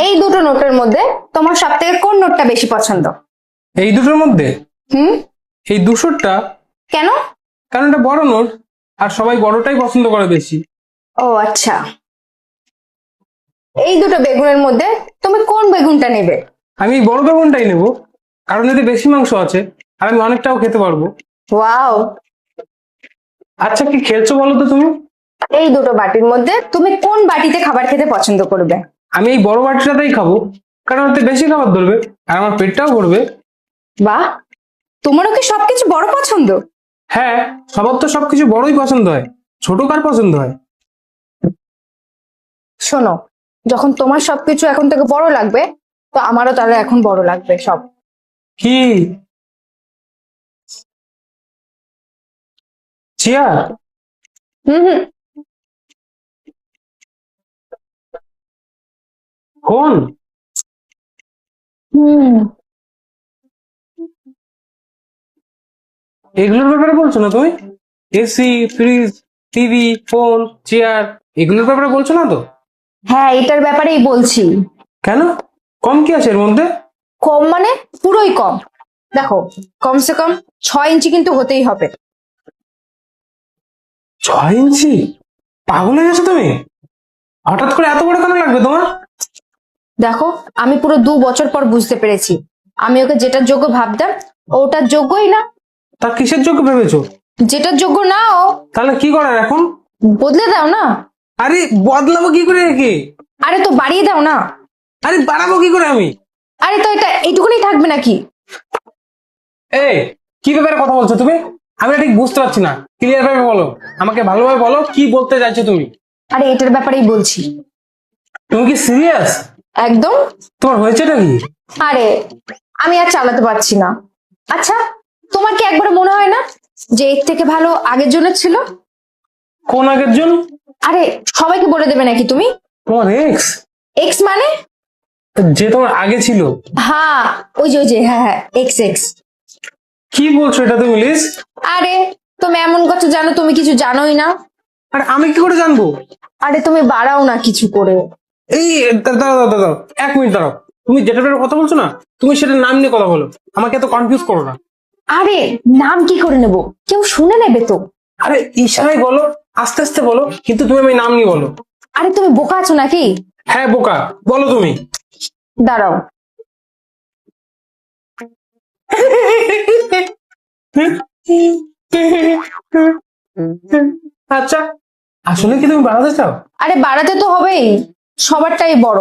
এই দুটো নোটের মধ্যে তোমার সব থেকে কোন নোটটা বেশি পছন্দ? এই দুটোর মধ্যে হুম। এই 200টা। কেন? কারণ এটা বড় নোট, আর সবাই বড়টাই পছন্দ করে বেশি। ও আচ্ছা। এই দুটো বেগুনের মধ্যে তুমি কোন বেগুনটা নেবে? আমি এই বড় বেগুনটাই নেব, কারণ এতে বেশি মাংস আছে আর আমি অনেকটাও খেতে পারবো। ওয়াও। আচ্ছা, কি খেলছো বলো তো তুমি? এই দুটো বাটির মধ্যে তুমি কোন বাটিতে খাবার খেতে পছন্দ করবে? আমি এই বড় বাটিটাতেই খাবো, কারণ এতে বেশি খাবার ধরবে আর আমার পেটটাও ভরবে। বাহ, তোমারও কি সবকিছু বড় পছন্দ? হ্যাঁ, সবার তো সবকিছু বড়ই পছন্দ হয়, ছোট কার পছন্দ হয়? শোনো, যখন তোমার সবকিছু এখন থেকে বড় লাগবে, তো আমারও তাহলে এখন বড় লাগবে সব। কি? চেয়ার? হুম হুম। ফোন? হুম। এগুলোর ব্যাপারে বলছো না তুমি? AC, fridge, TV, phone, chair, এগুলোর ব্যাপারে বলছো না তো? হ্যাঁ, এটার ব্যাপারেই বলছি। কেন? কম কি আছে এর মধ্যে? কম মানে পুরোই কম। দেখো, কমসে কম 6 ইঞ্চি কিন্তু হতেই হবে। 6 ইঞ্চি? পাগল হয়ে গেছো তুমি? হঠাৎ করে এত বড় কেন লাগবে তোমার? দেখো, আমি পুরো 2 বছর পর বুঝতে পেরেছি আমি ওকে যেটার যোগ্য ভাবতাম ওটার যোগ্যই না। তা কিসের যোগ্য ভেবেছো? যেটার যোগ্য না ও। তাহলে কি করার এখন? বদলে দাও না। আরে বদলাবো কি করে একে? আরে তো বাড়িয়ে দাও না। আরে বাড়াবো কি করে আমি? আরে তো এটা এইটুকুনি থাকবে নাকি? এ, কি ব্যাপারে কথা বলছো তুমি? আমি ঠিক বুঝতে পারছি না, ক্লিয়ার ভাবে বলো, আমাকে ভালোভাবে বলো কি বলতে চাইছো তুমি। আরে এটার ব্যাপারেই বলছি। তুমি কি সিরিয়াস? একদম। তোমার হয়েছেটা কি? আরে আমি আর চালাতে পারছি না। আচ্ছা, তোমার কি একবার মনে হয় না যে এর থেকে ভালো আগের জন্য ছিল? কোন আগের জন? আরে সবাইকে বলে দেবে নাকি তুমি? তোমার এক্স? এক্স মানে? যে তোমার আগে ছিল? হ্যাঁ, ওই যে হ্যাঁ হ্যাঁ, এক্স এক্স। কি বলছো এটা তুমি, লিজ? আরে তুমি এমন কথা জানো, তুমি কিছু জানোই না। আরে আমি কি করে জানবো? আরে তুমি বাড়াও না কিছু করে। এই দাঁড়াও দাঁড়াও দাঁড়াও, 1 মিনিট দাঁড়াও। তুমি যেটা ব্যাপারে কথা বলছো না, তুমি সেটার নাম নিয়ে কথা বলো, আমাকে এত কনফিউজ করো না। আরে নাম কি করে নেব, কেউ শুনে নেবে তো। আরে ইশারায় বলো, আস্তে আস্তে বলো, কিন্তু তুমি আমি নাম নিয়ে বলো। আরে তুমি বোকা আছো নাকি? হ্যাঁ বোকা, বলো তুমি। দাঁড়াও। আচ্ছা, আসলে কি তুমি বাড়াতে চাও? আরে বাড়াতে তো হবেই, সবারটাই বড়।